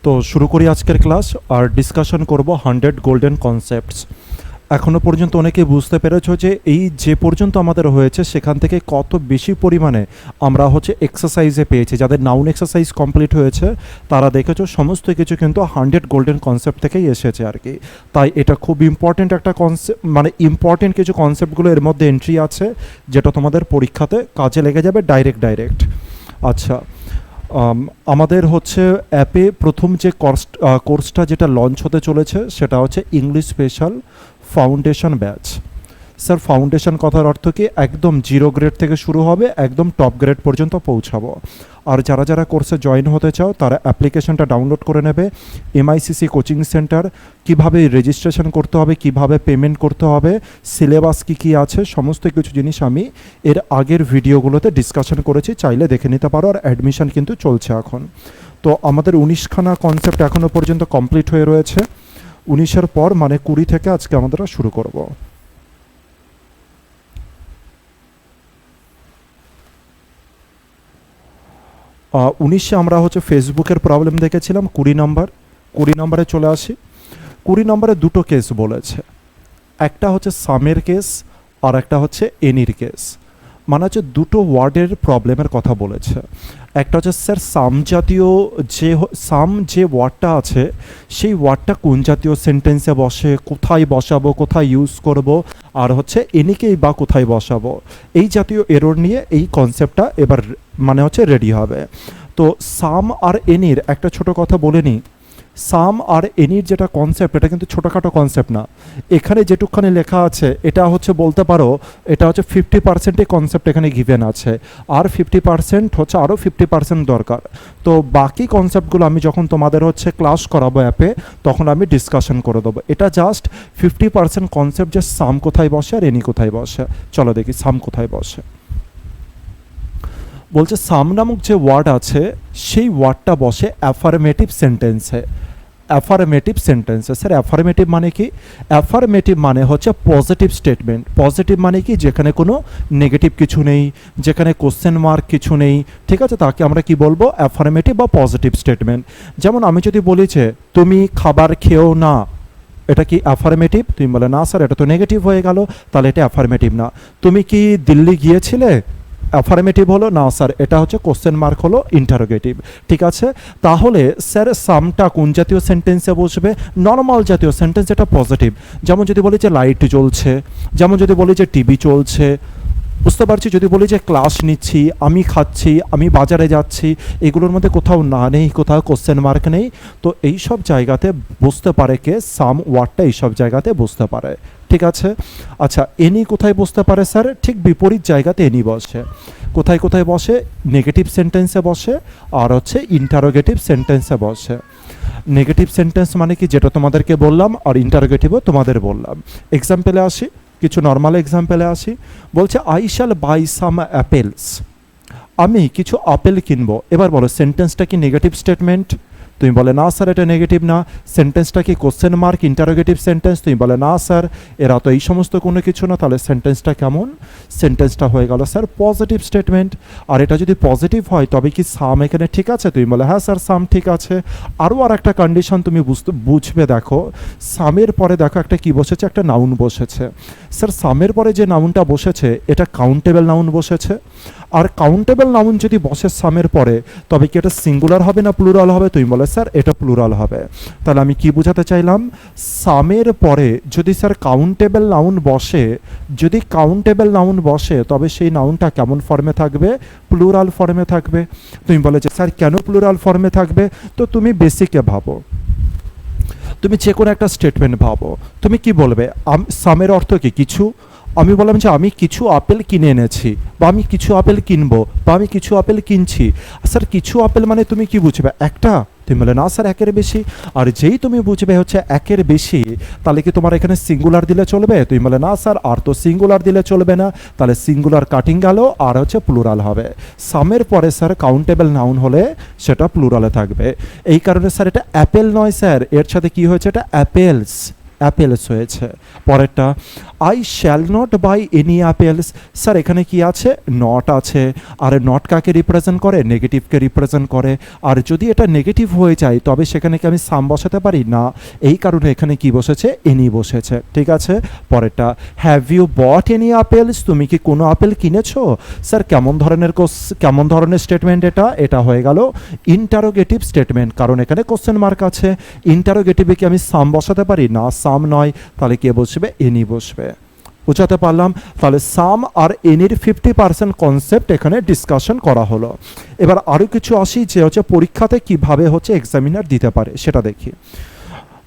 তো শুরু করি আজকের ক্লাস আর ডিসকাশন করব 100 গোল্ডেন কনসেপ্টস। এখনও পর্যন্ত অনেকেই বুঝতে পেরেছো যে এই যে পর্যন্ত আমাদের হয়েছে সেখান থেকে কত বেশি পরিমাণে আমরা এক্সারসাইজে পেয়েছি। যাদের নাউন এক্সারসাইজ কমপ্লিট হয়েছে তারা দেখেছো সমস্ত কিছু কিন্তু 100 গোল্ডেন কনসেপ্ট থেকেই এসেছে আর কি। তাই এটা খুব ইম্পর্টেন্ট একটা কনসেপ্ট, মানে ইম্পর্টেন্ট কিছু কনসেপ্টগুলো এর মধ্যে এন্ট্রি আছে যেটা তোমাদের পরীক্ষাতে কাজে লেগে যাবে ডাইরেক্ট। আচ্ছা, আমাদের অ্যাপে প্রথম যে কোর্সটা যেটা লঞ্চ হতে চলেছে সেটা হচ্ছে English special foundation batch. Sir foundation কথার অর্থ কি? একদম 0 গ্রেড থেকে শুরু হবে, একদম টপ গ্রেড পর্যন্ত পৌঁছাবো। আর যারা যারা কোর্সে জয়েন হতে চাও তারা অ্যাপ্লিকেশনটা ডাউনলোড করে নেবে। MICC কোচিং সেন্টার, কিভাবে রেজিস্ট্রেশন করতে হবে, কিভাবে পেমেন্ট করতে হবে, সিলেবাস কী আছে, সমস্ত কিছু জিনিস আমি এর আগের ভিডিওগুলোতে ডিসকাশন করেছি, চাইলে দেখে নিতে পারো। আর অ্যাডমিশন কিন্তু চলছে এখন। তো আমাদের 19খানা কনসেপ্ট এখনও পর্যন্ত কমপ্লিট হয়ে রয়েছে। 19-এর পর মানে 20 থেকে আজকে আমরা শুরু করব। 19-এ আমরা ফেসবুকের প্রবলেম দেখেছিলাম। 20 নম্বরে চলে আসি। 20 নম্বরে দুটো কেস বলেছে, একটা সামের কেস আর একটা এনির কেস। মানে দুটো ওয়ার্ডের প্রবলেমের কথা বলেছে। একটা স্যার সাম জাতীয় যে ওয়ার্ডটা আছে সেই ওয়ার্ডটা কোন জাতীয় সেন্টেন্সে বসে, কোথায় বসাবো, কোথায় ইউজ করব, আর এনিকেই বা কোথায় বসাবো, এই জাতীয় এরর নিয়ে এই কনসেপ্টটা এবার মানে রেডি হবে। তো সাম আর এনির একটা ছোট কথা বলে নিই। সাম আর এনির যেটা কনসেপ্ট, এটা কিন্তু ছোটোখাটো কনসেপ্ট না। এখানে যেটুকখানি লেখা আছে এটা বলতে পারো এটা 50%ই কনসেপ্ট এখানে গিভেন আছে, আর 50% আরও 50% দরকার। তো বাকি কনসেপ্টগুলো আমি যখন তোমাদের ক্লাস করাবো অ্যাপে তখন আমি ডিসকাশন করে দেবো। এটা জাস্ট 50% কনসেপ্ট, যে সাম কোথায় বসে আর এনি কোথায় বসে। চলো দেখি সাম কোথায় বসে। বলছে সাম নামক যে ওয়ার্ড আছে সেই ওয়ার্ডটা বসে অ্যাফার্মেটিভ সেন্টেন্সে। স্যার অ্যাফার্মেটিভ মানে কি? অ্যাফার্মেটিভ মানে পজিটিভ স্টেটমেন্ট। পজিটিভ মানে কি? যেখানে কোনো নেগেটিভ কিছু নেই, যেখানে কোশ্চেন মার্ক কিছু নেই, ঠিক আছে, তাকে আমরা কি বলবো? অ্যাফার্মেটিভ বা পজিটিভ স্টেটমেন্ট। যেমন আমি যদি বলি যে তুমি খাবার খেও না, এটা কি অ্যাফার্মেটিভ? তুমি বলে না স্যার এটা তো নেগেটিভ হয়ে গেল, তাহলে এটা অ্যাফার্মেটিভ না। তুমি কি দিল্লি গিয়েছিলে? অ্যাফার্মেটিভ হলো না স্যার, এটা কোশ্চেন মার্ক হলো ইন্টারোগেটিভ। ঠিক আছে, তাহলে স্যার সামটা কোন জাতীয় সেন্টেন্সে বসবে? নর্মাল জাতীয় সেন্টেন্স, যেটা পজিটিভ। যেমন যদি বলি যে লাইট জ্বলছে, যেমন যদি বলি যে টিভি চলছে, বুঝতে পারছি। যদি বলি যে ক্লাস নিচ্ছি, আমি খাচ্ছি, আমি বাজারে যাচ্ছি, এগুলোর মধ্যে কোথাও না নেই, কোথাও কোশ্চেন মার্ক নেই, তো এই সব জায়গাতে বুঝতে পারে কে? সাম ওয়ার্ডটা এইসব জায়গাতে বুঝতে পারে। ঠিক আছে। আচ্ছা, এনি কোথায় বসতে পারে স্যার? ঠিক বিপরীত জায়গাতে এনি বসে। কোথায় কোথায় বসে? নেগেটিভ সেন্টেন্সে বসে আর ইন্টারোগেটিভ সেন্টেন্সে বসে। নেগেটিভ সেন্টেন্স মানে কি? যেটা তোমাদেরকে বললাম, আর ইন্টারোগেটিভও তোমাদের বললাম। এক্সাম্পলে আসি, কিছু নর্মাল এক্সাম্পলে আসি। বলছে I shall buy some apples, আমি কিছু আপেল কিনবো। এবার বলো সেন্টেন্সটা কি নেগেটিভ স্টেটমেন্ট? তুমি বলে না স্যার এটা নেগেটিভ না। সেন্টেন্সটা কি কোশ্চেন মার্ক ইন্টারোগেটিভ সেন্টেন্স? তুমি বলে না স্যার এরা তো এই সমস্ত কোনো কিছু না। তাহলে সেন্টেন্সটা কেমন? সেন্টেন্সটা হয়ে গেল স্যার পজিটিভ স্টেটমেন্ট। আর এটা যদি পজিটিভ হয় তবে কি সাম এখানে ঠিক আছে? তুমি বলে হ্যাঁ স্যার সাম ঠিক আছে। আর একটা কন্ডিশন তুমি বুঝবে, দেখো সামের পরে দেখো একটা কি বসেছে? একটা নাউন বসেছে। স্যার সামের পরে যে নাউনটা বসেছে এটা কাউন্টেবল নাউন বসেছে। আর কাউন্টেবল নাউন যদি বসে সামের পরে তবে কি এটা সিঙ্গুলার হবে না প্লুরাল হবে? তুমি বলে স্যার এটা প্লুরাল হবে। তাহলে আমি কি বোঝাতে চাইলাম? সামের পরে যদি স্যার কাউন্টেবল নাউন বসে, যদি কাউন্টেবল নাউন বসে তবে সেই নাউনটা কেমন ফর্মে থাকবে? প্লুরাল ফর্মে থাকবে। তুমি বলে যে স্যার কেন প্লুরাল ফর্মে থাকবে? তো তুমি বেসিকে ভাবো, তুমি যে কোনো একটা স্টেটমেন্ট ভাবো, তুমি কি বলবে? সামের অর্থ কি? কিছু। আমি বললাম যে আমি কিছু আপেল কিনে এনেছি, বা আমি কিছু আপেল কিনবো, বা আমি কিছু আপেল কিনছি। স্যার কিছু আপেল মানে তুমি কি বুঝবে? একটা। তুমি বলে না স্যার একের বেশি। আর যেই তুমি বুঝবে একের বেশি, তাহলে কি তোমার এখানে সিঙ্গুলার দিলে চলবে? তুমি বলে না স্যার আর তো সিঙ্গুলার দিলে চলবে না, তাহলে সিঙ্গুলার কাটিং গেল আর প্লুরাল হবে। সামের পরে স্যার কাউন্টেবল নাউন হলে সেটা প্লুরালে থাকবে। এই কারণে স্যার এটা অ্যাপেল নয় স্যার, এর সাথে কি হয়েছে? এটা অ্যাপেলস। অ্যাপেলস হয়েছে। পরেরটা, I shall not buy any apples. Sir এখানে কি আছে? নট আছে। আর নট কাকে রিপ্রেজেন্ট করে? নেগেটিভকে রিপ্রেজেন্ট করে। আর যদি এটা নেগেটিভ হয়ে যায় তবে সেখানে কি আমি সাম বসাতে পারি না? এই কারণে এখানে কি বসেছে? এনি বসেছে। ঠিক আছে, পরেরটা, have you bought any apples? তুমি কি কোনো আপেল কিনেছো? স্যার কেমন ধরনের স্টেটমেন্ট এটা? এটা হয়ে গেল ইন্টারোগেটিভ স্টেটমেন্ট, কারণ এখানে কোশ্চেন মার্ক আছে। ইন্টারোগেটিভে কি আমি সাম বসাতে পারি না? সাম নয়, তাহলে কে বসবে? এনি বসবে। বুঝাতে পারলাম? তাহলে সাম আর এনির 50% কনসেপ্ট এখানে ডিসকাশন করা হলো। এবার আরও কিছু আসি যে হচ্ছে পরীক্ষাতে কিভাবে হচ্ছে এক্সামিনার দিতে পারে সেটা দেখি।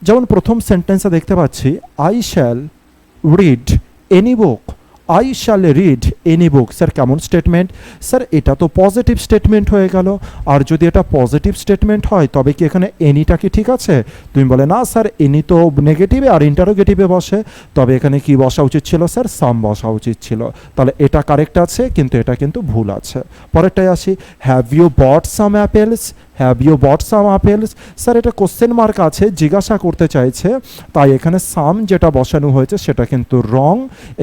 যেমন প্রথম সেন্টেন্সে দেখতে পাচ্ছি, I shall read any book. I shall read any book. Sir কেমন স্টেটমেন্ট? স্যার এটা তো পজিটিভ স্টেটমেন্ট হয়ে গেল। আর যদি এটা পজিটিভ স্টেটমেন্ট হয় তবে কি এখানে এনিটা কি ঠিক আছে? তুমি বলে না স্যার এনি তো নেগেটিভে আর ইন্টারোগেটিভে বসে, তবে এখানে কি বসা উচিত ছিল? স্যার সাম বসা উচিত ছিল। তাহলে এটা কারেক্ট আছে, কিন্তু এটা কিন্তু ভুল আছে। পরেরটায় আসি, have you bought some apples? Have you bought some apples? Sir এটা কোশ্চেন মার্ক আছে, জিজ্ঞাসা করতে চাইছে, তাই এখানে সাম যেটা বসানো হয়েছে সেটা কিন্তু রং।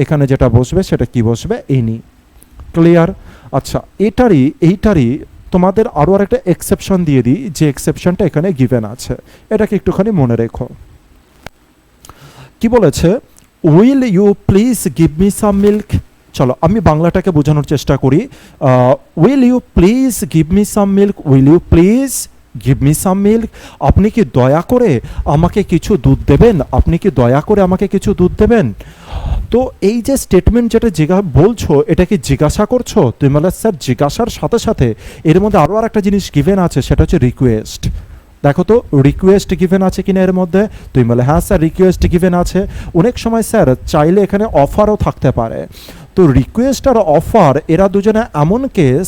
এখানে যেটা বসবে সেটা কি বসবে? এনি। ক্লিয়ার? আচ্ছা, এইটারই তোমাদের আরও একটা এক্সেপশন দিয়ে দিই, যে এক্সেপশনটা এখানে গিভেন আছে, এটাকে একটুখানি মনে রেখো। কি বলেছে? Will you please give me some milk? চলো আমি বাংলাটাকে বোঝানোর চেষ্টা করি। Will you please give me some milk? Will you please give me some milk? আপনি কি দয়া করে আমাকে কিছু দুধ দেবেন? আপনি কি দয়া করে আমাকে কিছু দুধ দেবেন? তো এই যে স্টেটমেন্ট যেটা বলছো, এটা কি জিজ্ঞাসা করছো? তুমি বলে স্যার জিজ্ঞাসার সাথে সাথে এর মধ্যে আরও একটা জিনিস গিভেন আছে, সেটা হচ্ছে রিকোয়েস্ট। দেখো তো রিকোয়েস্ট গিভেন আছে কিনা এর মধ্যে? তুমি বলে হ্যাঁ স্যার রিকোয়েস্ট গিভেন আছে। অনেক সময় স্যার চাইলে এখানে অফারও থাকতে পারে। তো রিকোয়েস্ট আর অফার এরা দুজনে এমন কেস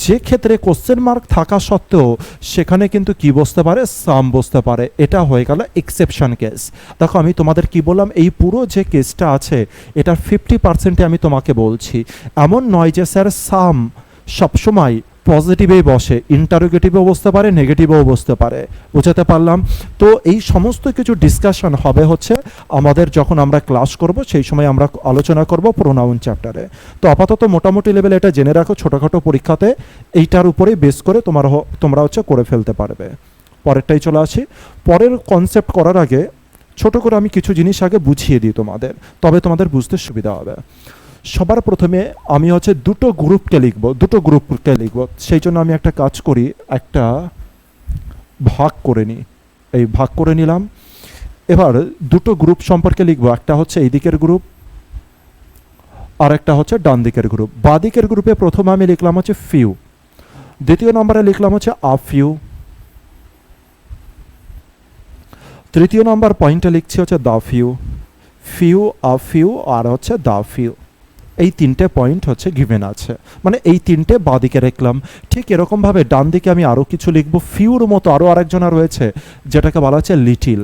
যে ক্ষেত্রে কোশ্চেন মার্ক থাকা সত্ত্বেও সেখানে কিন্তু কি বসতে পারে? সাম বসতে পারে। এটা হয়ে গেল এক্সেপশন কেস। দেখো আমি তোমাদের কি বললাম, এই পুরো যে কেসটা আছে এটার 50% আমি তোমাকে বলছি। এমন নয় যে স্যার সাম সবসময় পজিটিভেই বসে, ইন্টারোগেটিভেও বসতে পারে, নেগেটিভেও বসতে পারে। বোঝাতে পারলাম? তো এই সমস্ত কিছু ডিসকাশন হবে হচ্ছে আমাদের যখন আমরা ক্লাস করব, সেই সময় আমরা আলোচনা করব প্রোনাউন চ্যাপ্টারে। তো আপাতত মোটামুটি লেভেলে এটা জেনে রাখো, ছোটোখাটো পরীক্ষাতে এইটার উপরেই বেস করে তোমরা হচ্ছে করে ফেলতে পারবে। পরেরটাই চলে আসি। পরের কনসেপ্ট করার আগে ছোট করে আমি কিছু জিনিস আগে বুঝিয়ে দিই তোমাদের, তবে তোমাদের বুঝতে সুবিধা হবে। সবার প্রথমে আমি হচ্ছে দুটো গ্রুপকে লিখব। সেই জন্য আমি একটা কাজ করি, একটা ভাগ করে নিই। এই ভাগ করে নিলাম। এবার দুটো গ্রুপ সম্পর্কে লিখব, একটা হচ্ছে এই দিকের গ্রুপ আর একটা হচ্ছে ডান দিকের গ্রুপ। বাঁ দিকের গ্রুপে প্রথমে আমি লিখলাম হচ্ছে ফিউ, দ্বিতীয় নম্বরে লিখলাম হচ্ছে আ ফিউ, তৃতীয় নম্বর পয়েন্টে লিখছি হচ্ছে the few. Few, a few আর হচ্ছে দা ফিউ, এই তিনটে পয়েন্ট হচ্ছে গিভেন আছে, মানে এই তিনটে বাঁদিকে রাখলাম। ঠিক এরকমভাবে ডান দিকে আমি আরও কিছু লিখব। ফিউর মতো আরও আরেকজনা রয়েছে যেটাকে বলা হচ্ছে লিটিল।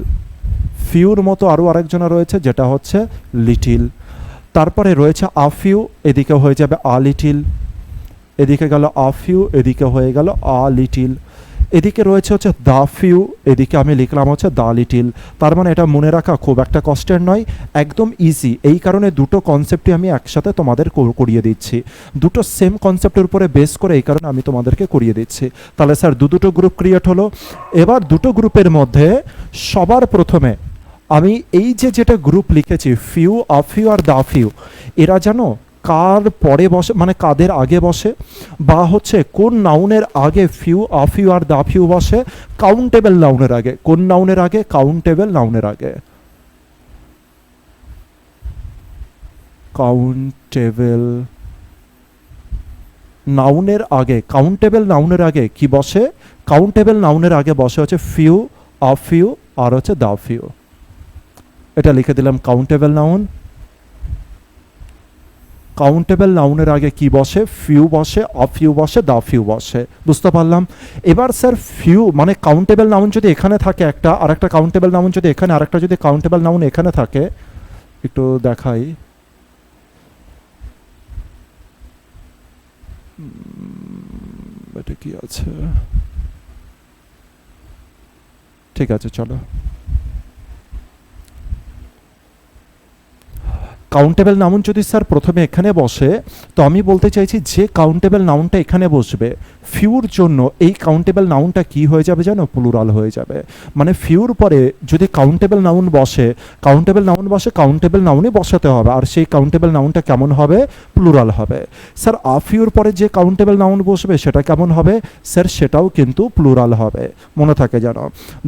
ফিউর মতো আরও আরেকজনা রয়েছে যেটা হচ্ছে লিটিল। তারপরে রয়েছে আ ফিউ, এদিকে হয়ে যাবে আ লিটিল, এদিকে গেল আ ফিউ, এদিকে হয়ে গেল আ লিটিল। এদিকে রয়েছে হচ্ছে দা ফিউ, এদিকে আমি লিখলাম হচ্ছে দা লিটিল। তার মানে এটা মনে রাখা খুব একটা কষ্টের নয়, একদম ইজি। এই কারণে দুটো কনসেপ্টই আমি একসাথে তোমাদের করিয়ে দিচ্ছি, দুটো সেম কনসেপ্টের উপরে বেস করে, এই কারণে আমি তোমাদেরকে করিয়ে দিচ্ছি। তাহলে স্যার দুটো গ্রুপ ক্রিয়েট হলো। এবার দুটো গ্রুপের মধ্যে সবার প্রথমে আমি এই যেটা গ্রুপ লিখেছি ফিউ, আ ফিউ আর দা ফিউ, এরা জানো কার পরে বসে, মানে কাদের আগে বসে, বা হচ্ছে কোন নাউনের আগে ফিউ, আ ফিউ আর দা ফিউ বসে? কাউন্টেবল নাউনের আগে। কোন নাউনের আগে? কাউন্টেবল নাউনের আগে। কাউন্টেবল নাউনের আগে, কাউন্টেবল নাউনের আগে কি বসে? কাউন্টেবল নাউনের আগে বসে হচ্ছে ফিউ, আ ফিউ আর হচ্ছে দা ফিউ। এটা লিখে দিলাম কাউন্টেবল নাউন। কাউন্টেবল নাউনের আগে কি বসে? ফিউ বসে, আ ফিউ বসে, দা ফিউ বসে। বুঝতে পারলাম? এবার স্যার ফিউ মানে কাউন্টেবল নাউন যদি এখানে থাকে একটা, আর একটা কাউন্টেবল নাউন যদি এখানে, আর একটা যদি কাউন্টেবল নাউন এখানে থাকে, একটু দেখাই। এটা কি আছে? ঠিক আছে চলো। কাউন্টেবল নাউন যদি স্যার প্রথমে এখানে বসে, তো আমি বলতে চাইছি যে কাউন্টেবল নাউনটা এখানে বসবে, ফিউর জন্য এই কাউন্টেবল নাউনটা কি হয়ে যাবে জানো? প্লুরাল হয়ে যাবে। মানে ফিউর পরে যদি কাউন্টেবল নাউন বসে, কাউন্টেবল নাউনই বসাতে হবে, আর সেই কাউন্টেবল নাউনটা কেমন হবে? প্লুরাল হবে। স্যার আফিউর পরে যে কাউন্টেবল নাউন বসবে সেটা কেমন হবে? স্যার সেটাও কিন্তু প্লুরাল হবে, মনে থাকে জানো।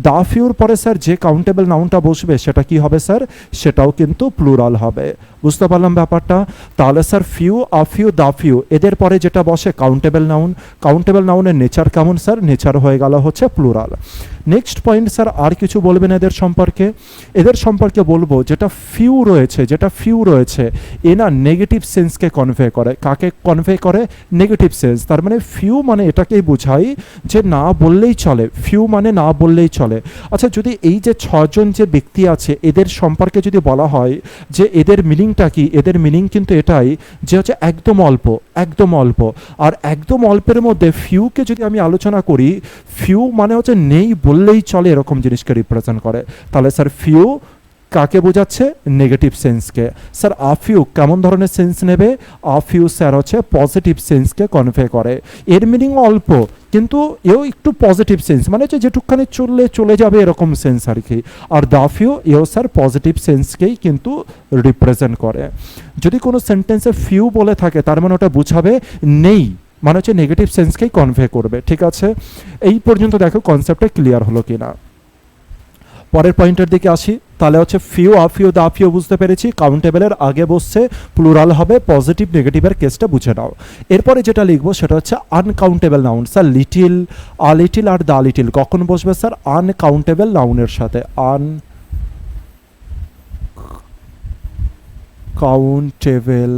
দা ফিউর পরে স্যার যে কাউন্টেবল নাউনটা বসবে সেটা কি হবে স্যার? সেটাও কিন্তু প্লুরাল হবে। বুঝতে পারলাম ব্যাপারটা? তাহলে sir few, a few, the few এদের পরে যেটা বসে কাউন্টেবল নাউন, কাউন্টেবল নাউনের নেচার কেমন স্যার? নেচার হয়ে গেল হচ্ছে প্লুরাল। নেক্সট পয়েন্ট স্যার আর কিছু বলবেন এদের সম্পর্কে? এদের সম্পর্কে বলবো যেটা ফিউ রয়েছে এ না নেগেটিভ সেন্সকে কনভে করে। কাকে কনভে করে? Negative sense. তার মানে ফিউ মানে এটাকেই বোঝাই যে না বললেই চলে, ফিউ মানে না বললেই চলে। আচ্ছা, যদি এই যে 6 জন যে ব্যক্তি আছে এদের সম্পর্কে যদি বলা হয় যে এদের মিনিংটা কি, এদের মিনিং কিন্তু এটাই যে হচ্ছে একদম অল্প, আর একদম অল্পের মধ্যে ফিউকে যদি আমি আলোচনা করি, ফিউ মানে হচ্ছে নেই বললেই চলে এরকম জিনিসকে রিপ্রেজেন্ট করে। তাহলে স্যার ফিউ কাকে বোঝাচ্ছে? নেগেটিভ সেন্সকে। স্যার আফিউ কেমন ধরনের সেন্স নেবে? আফিউ স্যার হচ্ছে পজিটিভ সেন্সকে কনভে করে। এর মিনিং অল্প কিন্তু এও একটু পজিটিভ সেন্স, মানে হচ্ছে যেটুকখানি চলে যাবে এরকম সেন্স আর কি। আর দাফিউ এও স্যার পজিটিভ সেন্সকেই কিন্তু রিপ্রেজেন্ট করে। যদি কোনো সেন্টেন্সে ফিউ বলে থাকে তার মানে ওটা বোঝাবে নেই, মানে হচ্ছে নেগেটিভ সেন্সকেই কনভে করবে। ঠিক আছে, এই পর্যন্ত দেখো কনসেপ্টটা ক্লিয়ার হলো কিনা। পরের পয়েন্টের দিকে আসি। তাহলে হচ্ছে ফিউ, আফিউ, দাফিউ বুঝতে পেরেছি, কাউন্টেবলের আগে বসছে, প্লুরাল হবে, পজিটিভ নেগেটিভের কেসটা বুঝে নাও। এরপরে যেটা লিখবো সেটা হচ্ছে uncountable noun. Sir little, a little আর দা লিটিল কখন বসবে স্যার? আনকাউন্টেবল নাউনের সাথে। আনকাউন্টেবল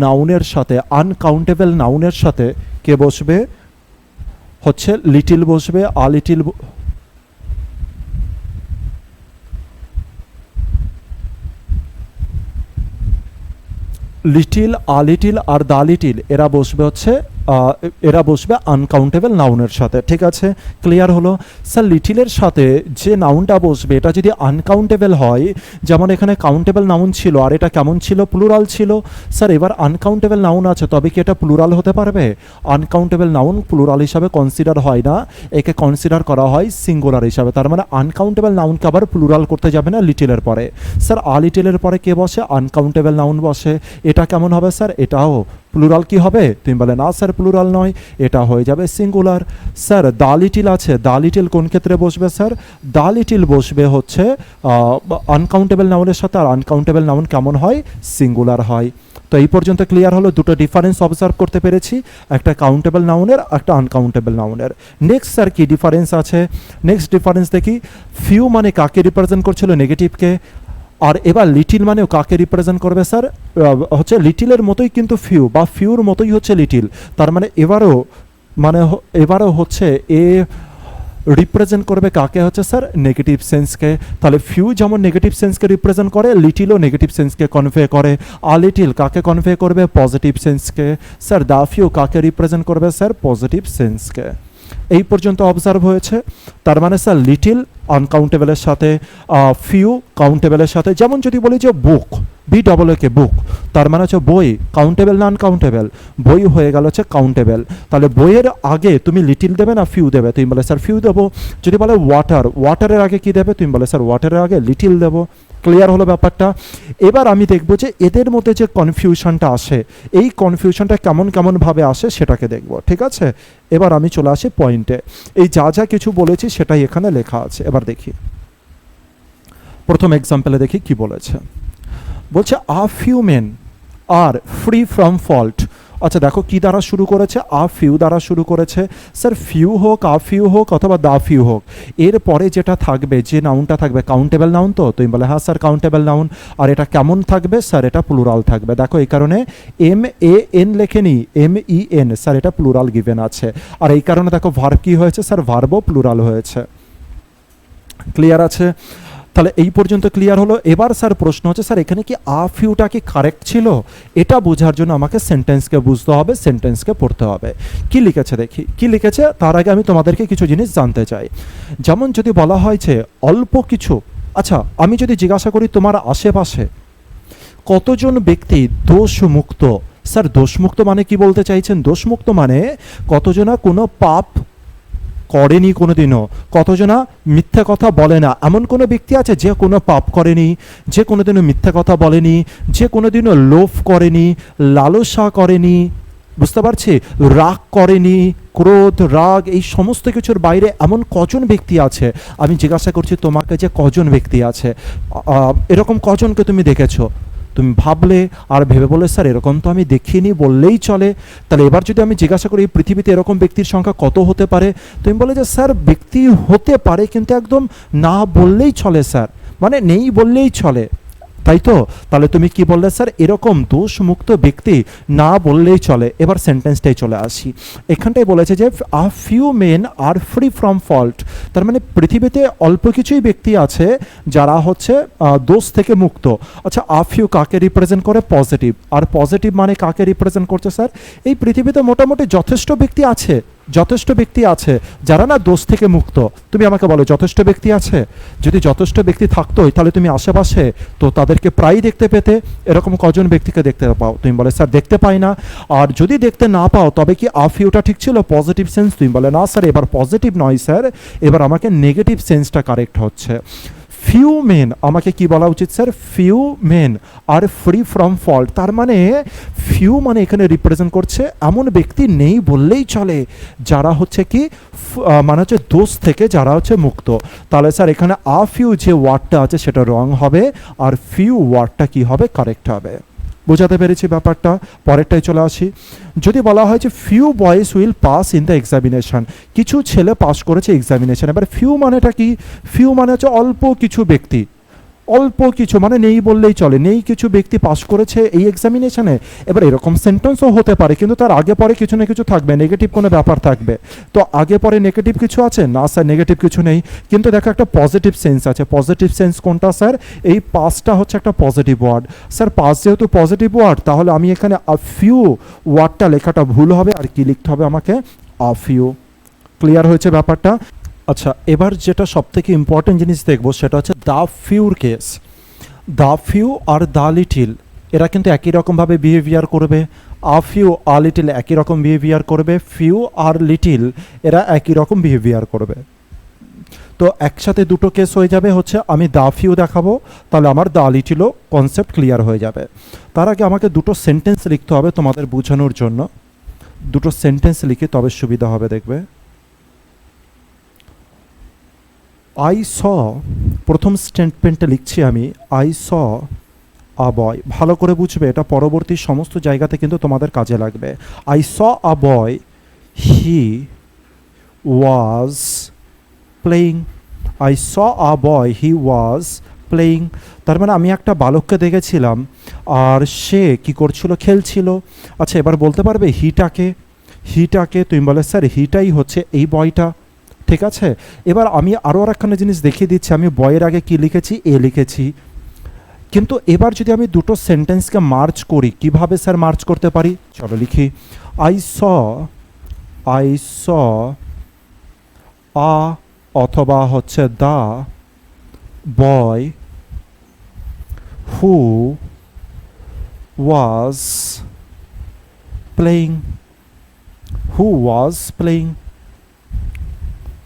নাউনের সাথে, আনকাউন্টেবল নাউনের সাথে কে বসবে? হচ্ছে লিটিল বসবে, a little, little, a little আর দা লিটিল এরা বসবে আনকাউন্টেবল নাউনের সাথে। ঠিক আছে, ক্লিয়ার হলো? স্যার লিটিলের সাথে যে নাউনটা বসবে এটা যদি আনকাউন্টেবল হয়, যেমন এখানে কাউন্টেবল নাউন ছিল আর এটা কেমন ছিল? প্লুরাল ছিল। স্যার এবার আনকাউন্টেবল নাউন আছে, তবে কি এটা প্লুরাল হতে পারবে? আনকাউন্টেবল নাউন প্লুরাল হিসাবে কনসিডার হয় না, একে কনসিডার করা হয় সিঙ্গুলার হিসাবে। তার মানে আনকাউন্টেবল নাউনকে আবার প্লুরাল করতে যাবে না লিটিলের পরে। স্যার আ লিটিলের পরে কে বসে? আনকাউন্টেবল নাউন বসে। এটা কেমন হবে স্যার? এটাও প্লুরাল কি হবে? তুমি বলে না স্যার প্লুরাল নয়, এটা হয়ে যাবে সিঙ্গুলার। স্যার দা লিটিল আছে, দা লিটিল কোন ক্ষেত্রে বসবে স্যার? দা লিটিল বসবে হচ্ছে আনকাউন্টেবল নাউনের সাথে, আর আনকাউন্টেবল নাউন কেমন হয়? সিঙ্গুলার হয়। তো এই পর্যন্ত ক্লিয়ার হলো, দুটো ডিফারেন্স অবজার্ভ করতে পেরেছি, একটা কাউন্টেবল নাউনের, একটা আনকাউন্টেবল নাউনের। নেক্সট স্যার কি ডিফারেন্স আছে? নেক্সট ডিফারেন্স দেখি। ফিউ মানে কাকে রিপ্রেজেন্ট করছিল? নেগেটিভকে। আর এবার লিটিল মানেও কাকে রিপ্রেজেন্ট করবে স্যার? হচ্ছে লিটিলের মতোই কিন্তু ফিউ, বা ফিউর মতোই হচ্ছে লিটিল। তার মানে এবারও হচ্ছে এ রিপ্রেজেন্ট করবে কাকে? হচ্ছে স্যার নেগেটিভ সেন্সকে। তাহলে ফিউ যেমন নেগেটিভ সেন্সকে রিপ্রেজেন্ট করে, লিটিলও নেগেটিভ সেন্সকে কনভে করে। আ লিটিল কাকে কনভে করবে? পজিটিভ সেন্সকে। স্যার দা ফিউ কাকে রিপ্রেজেন্ট করবে স্যার? পজিটিভ সেন্সকে। এই পর্যন্ত অবজার্ভ হয়েছে। তার মানে স্যার লিটিল আনকাউন্টেবলের সাথে, ফিউ কাউন্টেবলের সাথে। যেমন যদি বলি যে বুক, BAAK বুক, তার মানে হচ্ছে বই, কাউন্টেবল না আনকাউন্টেবল? বই হয়ে গেল হচ্ছে কাউন্টেবল। তাহলে বইয়ের আগে তুমি লিটিল দেবে না ফিউ দেবে? তুমি বলে স্যার ফিউ দেবো। যদি বলে ওয়াটার, ওয়াটারের আগে কি দেবে? তুমি বলে স্যার ওয়াটারের আগে লিটিল দেবো। ক্লিয়ার হলো ব্যাপারটা? এবার আমি দেখবো যে এদের মধ্যে যে কনফিউশনটা আসে, এই কনফিউশনটা কেমন ভাবে আসে সেটাকে দেখব। ঠিক আছে, এবার আমি চলে আসি পয়েন্টে। এই যা কিছু বলেছি সেটাই এখানে লেখা আছে। এবার দেখি প্রথম এক্সাম্পলে দেখি কি বলেছে। বলছে a few men are free from fault. আচ্ছা দেখো কি দ্বারা শুরু করেছে? আ ফিউ দ্বারা শুরু করেছে। স্যার ফিউ হোক, আ ফিউ হোক অথবা দা ফিউ হোক, এরপরে যেটা থাকবে, যে নাউনটা থাকবে, কাউন্টেবল নাউন তো? তুমি বলে হ্যাঁ স্যার কাউন্টেবল নাউন। আর এটা কেমন থাকবে স্যার? এটা প্লুরাল থাকবে। দেখো এই কারণে MAN লেখেনি, MEN, স্যার এটা প্লুরাল গিভেন আছে। আর এই কারণে দেখো ভার্ব কি হয়েছে স্যার? ভার্বও প্লুরাল হয়েছে। ক্লিয়ার আছে? তাহলে এই পর্যন্ত ক্লিয়ার হলো। এবার স্যার প্রশ্ন হচ্ছে স্যার এখানে কি আ ফিউটা কি কারেক্ট ছিল? এটা বোঝার জন্য আমাকে সেন্টেন্সকে বুঝতে হবে, সেন্টেন্সকে পড়তে হবে। কি লিখেছে দেখি, কি লিখেছে তার আগে আমি তোমাদেরকে কিছু জিনিস জানতে চাই। যেমন যদি বলা হয় যে অল্প কিছু আচ্ছা, আমি যদি জিজ্ঞাসা করি তোমার আশেপাশে কতজন ব্যক্তি দোষমুক্ত? স্যার দোষমুক্ত মানে কি বলতে চাইছেন? দোষমুক্ত মানে কতজনা কোনো পাপ করেনি কোনোদিনও, কতজনা মিথ্যা কথা বলে না। এমন কোনো ব্যক্তি আছে যে কোনো পাপ করেনি, যে কোনোদিনও মিথ্যা কথা বলেনি, যে কোনোদিনও লোভ করেনি, লালসা করেনি, বুঝতে পারছি, রাগ করেনি, ক্রোধ রাগ এই সমস্ত কিছুর বাইরে এমন কজন ব্যক্তি আছে? আমি জিজ্ঞাসা করছি তোমাকে যে কজন ব্যক্তি আছে, এরকম কজনকে তুমি দেখেছো? তুমি ভাবলে আর ভেবে বলে স্যার এরকম তো আমি দেখিনি বললেই চলে। তাহলে এবার যদি আমি জিজ্ঞাসা করি এই পৃথিবীতে এরকম ব্যক্তির সংখ্যা কত হতে পারে, তুমি বলে যে স্যার ব্যক্তি হতে পারে কিন্তু একদম না বললেই চলে স্যার, মানে নেই বললেই চলে, তাই তো? তাহলে তুমি কি বললে স্যার এরকম দোষমুক্ত ব্যক্তি না বললেই চলে। এবার সেন্টেন্সটাই চলে আসি, এখানটাই বলেছে যে a few men are free from fault. তার মানে পৃথিবীতে অল্প কিছুই ব্যক্তি আছে যারা হচ্ছে দোষ থেকে মুক্ত। আচ্ছা, আ ফিউ কাকে রিপ্রেজেন্ট করে? পজিটিভ। আর পজিটিভ মানে কাকে রিপ্রেজেন্ট করছে স্যার? এই পৃথিবীতে মোটামুটি যথেষ্ট ব্যক্তি আছে, যথেষ্ট ব্যক্তি আছে যারা না দোষ থেকে মুক্ত। তুমি আমাকে বলো যথেষ্ট ব্যক্তি আছে? যদি যথেষ্ট ব্যক্তি থাকতোই তাহলে তুমি আশেপাশে তো তাদেরকে প্রায়ই দেখতে পেতে। এরকম কজন ব্যক্তিকে দেখতে পাও? তুমি বলে স্যার দেখতে পাই না। আর যদি দেখতে না পাও তবে কি আফিউটা ঠিক ছিল পজিটিভ সেন্স? তুমি বলে না স্যার এবার পজিটিভ নয় স্যার, এবার আমাকে নেগেটিভ সেন্সটা কারেক্ট হচ্ছে। ফিউ মেন, আমাকে কি বলা উচিত sir? Few men are free from fault. তার মানে ফিউ মানে এখানে রিপ্রেজেন্ট করছে এমন ব্যক্তি নেই বললেই চলে যারা হচ্ছে কি মানে হচ্ছে দোষ থেকে যারা হচ্ছে মুক্ত। তাহলে স্যার এখানে আ ফিউ যে ওয়ার্ডটা আছে সেটা রং হবে, আর ফিউ ওয়ার্ডটা কি হবে? কারেক্ট হবে। বোঝাতে পেরেছি ব্যাপারটা? পরেরটাই চলে আসি। যদি বলা হয় যে few boys will pass in the examination, কিছু ছেলে পাস করেছে এক্সামিনেশন। এবার ফিউ মানেটা কি? ফিউ মানে হচ্ছে অল্প কিছু ব্যক্তি, অল্প কিছু মানে নেই বললেই চলে, নেই কিছু ব্যক্তি পাস করেছে এই এক্সামিনেশনে। এবার এরকম সেন্টেন্সও হতে পারে কিন্তু তার আগে পরে কিছু না কিছু থাকবে, নেগেটিভ কোনো ব্যাপার থাকবে। তো আগে পরে নেগেটিভ কিছু আছে না স্যার? নেগেটিভ কিছু নেই, কিন্তু দেখো একটা পজিটিভ সেন্স আছে। পজিটিভ সেন্স কোনটা স্যার? এই পাসটা হচ্ছে একটা পজিটিভ ওয়ার্ড। স্যার পাস যেহেতু পজিটিভ ওয়ার্ড তাহলে আমি এখানে আ ফিউ ওয়ার্ডটা লেখাটা ভুল হবে, আর কি লিখতে হবে আমাকে? A few. ক্লিয়ার হয়েছে ব্যাপারটা? আচ্ছা, এবার যেটা সবথেকে ইম্পর্টেন্ট জিনিস দেখবো সেটা হচ্ছে the pure case. The few are the little এরা কিন্তু একই রকমভাবে বিহেভিয়ার করবে। আ ফিউ আ লিটিল একই রকম বিহেভিয়ার করবে, ফিউ আর লিটিল এরা একই রকম বিহেভিয়ার করবে। তো একসাথে দুটো কেস হয়ে যাবে হচ্ছে আমি দ্য ফিউ দেখাবো, তাহলে আমার দ্য লিটিলও কনসেপ্ট ক্লিয়ার হয়ে যাবে। তার আগে আমাকে দুটো সেন্টেন্স লিখতে হবে তোমাদের বোঝানোর জন্য। দুটো সেন্টেন্স লিখে তবে সুবিধা হবে দেখবে। আই স, প্রথম স্টেটমেন্টটা লিখছি আমি, আই স আ বয়। ভালো করে বুঝবে, এটা পরবর্তী সমস্ত জায়গাতে কিন্তু তোমাদের কাজে লাগবে। I saw a boy, he was playing. I saw a boy, he was playing. তার মানে আমি একটা বালককে দেখেছিলাম আর সে কি করছিল? খেলছিল। আচ্ছা, এবার বলতে পারবে হিটাকে? হিটাকে তুমি বলে স্যার হিটাই হচ্ছে এই বয়টা, ঠিক আছে। এবার আমি আরও একখানা জিনিস দেখিয়ে দিচ্ছি, আমি বয়ের আগে কি লিখেছি? এ লিখেছি। কিন্তু এবার যদি আমি দুটো সেন্টেন্সকে মার্চ করি, কিভাবে স্যার মার্চ করতে পারি? চলো লিখি। আই স আ অথবা হচ্ছে the boy who was playing, who was playing.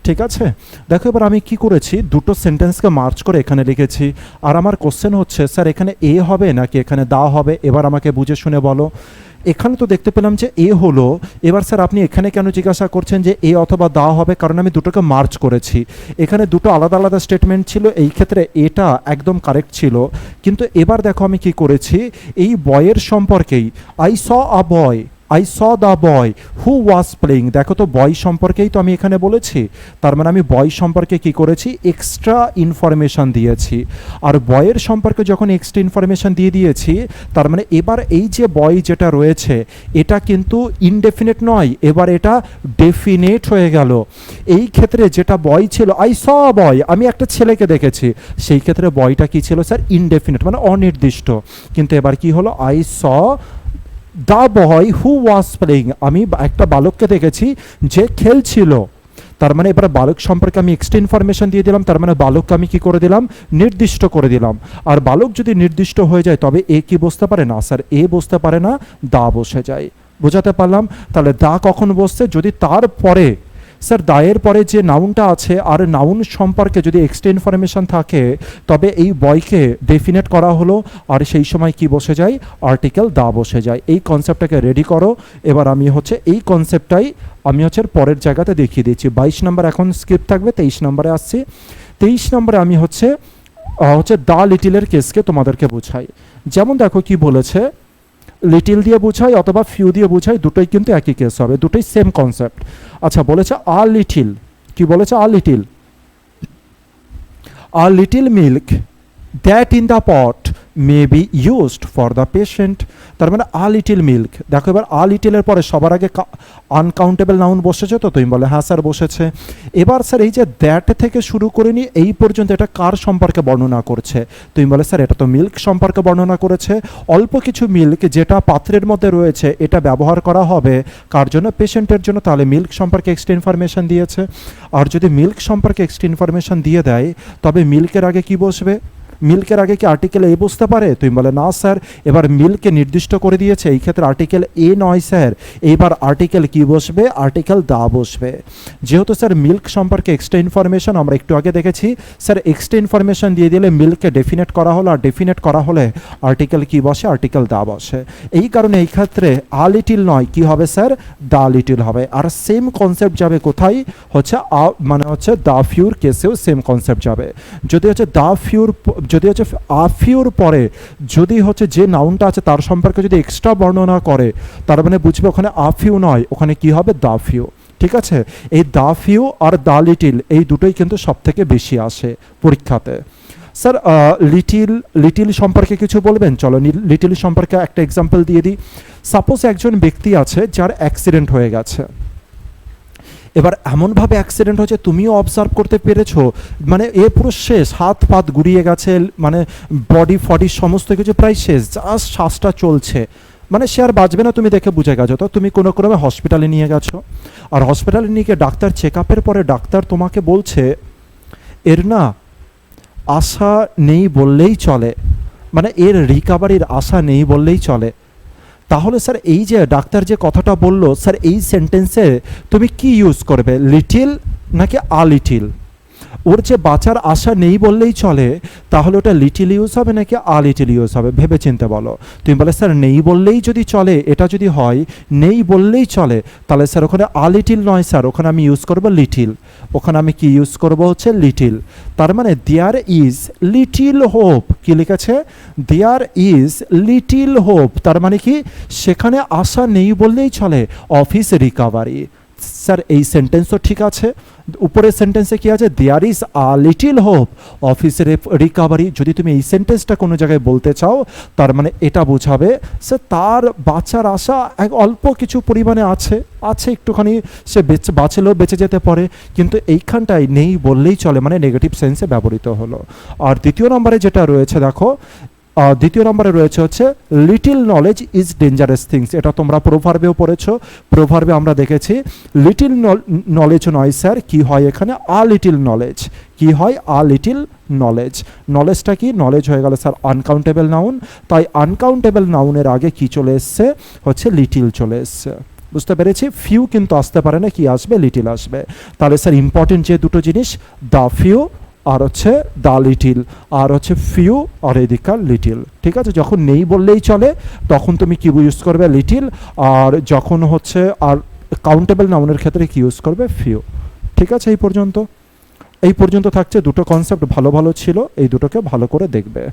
ঠিক আছে, দেখো এবার আমি কি করেছি? দুটো সেন্টেন্সকে মার্চ করে এখানে লিখেছি। আর আমার কোশ্চেন হচ্ছে স্যার এখানে এ হবে নাকি এখানে দা হবে? এবার আমাকে বুঝে শুনে বলো। এখানে তো দেখতে পেলাম যে এ হলো, এবার স্যার আপনি এখানে কেন জিজ্ঞাসা করছেন যে এ অথবা দা হবে? কারণ আমি দুটোকে মার্চ করেছি। এখানে দুটো আলাদা আলাদা স্টেটমেন্ট ছিল, এই ক্ষেত্রে এটা একদম কারেক্ট ছিল। কিন্তু এবার দেখো আমি কি করেছি, এই বয়ের সম্পর্কেই I saw a boy, I saw the boy who was playing. দেখো তো বয় সম্পর্কেই তো আমি এখানে বলেছি, তার মানে আমি বয় সম্পর্কে কি করেছি? এক্সট্রা ইনফরমেশান দিয়েছি। আর বয়ের সম্পর্কে যখন এক্সট্রা ইনফরমেশান দিয়ে দিয়েছি, তার মানে এবার এই যে বয় যেটা রয়েছে এটা কিন্তু ইনডেফিনেট নয়, এবার এটা ডেফিনেট হয়ে গেল। এই ক্ষেত্রে যেটা বয় ছিল আই স বয়, আমি একটা ছেলেকে দেখেছি, সেই ক্ষেত্রে বয়টা কি ছিল স্যার? ইনডেফিনেট মানে অনির্দিষ্ট। কিন্তু এবার কি হলো? I saw the boy who was playing, আমি একটা বালককে দেখেছি যে খেলছিল। তার মানে এবার বালক সম্পর্কে আমি এক্সট্রা ইনফরমেশন দিয়ে দিলাম, তার মানে বালককে আমি কি করে দিলাম, নির্দিষ্ট করে দিলাম। আর বালক যদি নির্দিষ্ট হয়ে যায় তবে এ কি বসতে পারে না স্যার, এ বসতে পারে না, দা বসে যায়। বোঝাতে পারলাম? তাহলে দা কখন বসছে, যদি তার পরে স্যার দায়ের পরে যে নাউনটা আছে আর নাউন সম্পর্কে যদি এক্সট্রা ইনফরমেশন থাকে তবে এই বয়কে ডেফিনেট করা হলো, আর সেই সময় কি বসে যায়, আর্টিকেল দা বসে যায়। এই কনসেপ্টটাকে রেডি করো। এবার আমি হচ্ছে এই কনসেপ্টটাই আমি হচ্ছে পরের জায়গাতে দেখিয়ে দিচ্ছি। 22 নম্বর এখন স্কিপ থাকবে, 23 নম্বরে আসছি। 23 নম্বরে আমি হচ্ছে দা লিটিলের কেসকে তোমাদেরকে বোঝাই। যেমন দেখো কি বলেছে, লিটিল দিয়ে বোঝাই অথবা ফিউ দিয়ে বোঝাই, দুটোই কিন্তু একই কেস হবে, দুটোই সেম কনসেপ্ট। আচ্ছা, বলেছে আ লিটিল, কি বলেছে, a little milk that in the pot may be used for the patient. তার মানে আ লিটিল মিল্ক, দেখো এবার আ লিটিলের পরে সবার আগে আনকাউন্টেবল নাউন বসেছে, তো তুমি বলে হ্যাঁ স্যার বসেছে। এবার স্যার এই যে দ্যাট থেকে শুরু করে নিয়ে এই পর্যন্ত এটা কার সম্পর্কে বর্ণনা করছে, তুমি বলে স্যার এটা তো মিল্ক সম্পর্কে বর্ণনা করেছে। অল্প কিছু মিল্ক যেটা পাত্রের মধ্যে রয়েছে এটা ব্যবহার করা হবে কার জন্য, পেশেন্টের জন্য, তাহলে মিল্ক সম্পর্কে এক্সট্রা ইনফরমেশন দিয়েছে। আর যদি মিল্ক সম্পর্কে এক্সট্রা ইনফরমেশন দিয়ে দেয় তবে মিল্কের আগে কি বসবে, মিল্কের আগে কি আর্টিকেল এ বসতে পারে, তুমি বলে না স্যার। এবার মিল্ককে নির্দিষ্ট করে দিয়েছে, এই ক্ষেত্রে আর্টিকেল এ নয় স্যার, এইবার আর্টিকেল কি বসবে, আর্টিকেল দা বসবে। যেহেতু স্যার মিল্ক সম্পর্কে এক্সট্রা ইনফরমেশন আমরা একটু আগে দেখেছি, স্যার এক্সট্রা ইনফরমেশন দিয়ে দিলে মিল্ককে ডেফিনেট করা হলো, আর ডেফিনেট করা হলে আর্টিকেল কি বসে, আর্টিকেল দা বসে। এই কারণে এই ক্ষেত্রে আ লিটিল নয়, কি হবে স্যার, দা লিটিল হবে। আর সেম কনসেপ্ট যাবে কোথায়, হচ্ছে মানে হচ্ছে দা ফিউর কেসেও সেম কনসেপ্ট যাবে। যদি হচ্ছে দা ফিউর, যদি হচ্ছে আ ফিউর পরে যদি হচ্ছে যে নাউনটা আছে তার সম্পর্কে যদি এক্সট্রা বর্ণনা করে, তার মানে বুঝবে ওখানে আ ফিউ নয়, ওখানে কি হবে, দা ফিউ। ঠিক আছে, এই দা ফিউ আর দা লিটিল এই দুটোই কিন্তু সব থেকে বেশি আসে পরীক্ষাতে। স্যার লিটিল সম্পর্কে কিছু বলবেন, চলো লিটিল সম্পর্কে একটা এক্সাম্পল দিয়ে দিই। সাপোজ একজন ব্যক্তি আছে যার অ্যাক্সিডেন্ট হয়ে গেছে। এবার এমনভাবে অ্যাক্সিডেন্ট হয়েছে তুমিও অবজার্ভ করতে পেরেছো, মানে এ পুরো শেষ, হাত পাত গুড়িয়ে গেছে, মানে বডি ফডি সমস্ত কিছু প্রায় শেষ, জাস্ট শ্বাসটা চলছে, মানে সে আর বাঁচবে না, তুমি দেখে বুঝে গেছো। তো তুমি কোনো ক্রমে হসপিটালে নিয়ে গেছো, আর হসপিটালে নিয়ে গিয়ে ডাক্তার চেক আপের পরে ডাক্তার তোমাকে বলছে এর না আশা নেই বললেই চলে, মানে এর রিকাভারির আশা নেই বললেই চলে। তাহলে স্যার এই যে ডাক্তার যে কথাটা বললো, স্যার এই সেন্টেন্সে তুমি কি ইউজ করবে, লিটিল নাকি আ লিটিল? ওর যে বাঁচার আশা নেই বললেই চলে, তাহলে ওটা লিটিল ইউজ হবে নাকি আ লিটিল ইউজ হবে, ভেবে চিন্তে বলো। তুমি বলে স্যার নেই বললেই যদি চলে, এটা যদি হয় নেই বললেই চলে, তাহলে স্যার ওখানে আ লিটিল নয় স্যার, ওখানে আমি ইউজ করবো লিটিল। ওখানে আমি কি ইউজ করবো, হচ্ছে লিটিল। তার মানে দেয়ার ইজ লিটিল হোপ, কি লিখেছে, দেয়ার ইজ লিটিল হোপ, তার মানে কি সেখানে আশা নেই বললেই চলে, অফিস রিকাভারি। স্যার এই সেন্টেন্সও ঠিক আছে, উপরের সেন্টেন্সে কি আছে, there is a little hope of his recovery. যদি তুমি এই সেন্টেন্সটা কোনো জায়গায় বলতে চাও, তার মানে এটা বোঝাবে সে তার বাঁচার আশা এক অল্প কিছু পরিমাণে আছে একটুখানি, সে বাঁচলেও বেঁচে যেতে পারে, কিন্তু এইখানটায় নেই বললেই চলে, মানে নেগেটিভ সেন্সে ব্যবহৃত হলো। আর দ্বিতীয় নম্বরে যেটা রয়েছে দেখো, দ্বিতীয় নম্বরে রয়েছে হচ্ছে little knowledge is dangerous things. এটা তোমরা প্রোভার্বেও পড়েছো, প্রোভার্বে আমরা দেখেছি লিটিল নলেজ নয় স্যার, কি হয় এখানে, আ লিটিল নলেজ। কি হয়, আ লিটিল নলেজ। নলেজটা কি, নলেজ হয়ে গেল স্যার আনকাউন্টেবল নাউন, তাই আনকাউন্টেবল নাউনের আগে কি চলে এসছে, হচ্ছে লিটিল চলে এসছে। বুঝতে পেরেছি, ফিউ কিন্তু আসতে পারে না, কি আসবে, লিটিল আসবে। তাহলে স্যার ইম্পর্টেন্ট যে দুটো জিনিস, দা ফিউ আর হচ্ছে দা লিটিল, আর হচ্ছে ফিউ আর এদিকার লিটিল। ঠিক আছে, যখন নেই বললেই চলে তখন তুমি কি ইউজ করবে, লিটিল, আর যখন হচ্ছে আর কাউন্টেবল নাউনের ক্ষেত্রে কি ইউজ করবে, ফিউ। ঠিক আছে, এই পর্যন্ত থাকছে দুটো কনসেপ্ট, ভালো ছিল, এই দুটোকে ভালো করে দেখবে।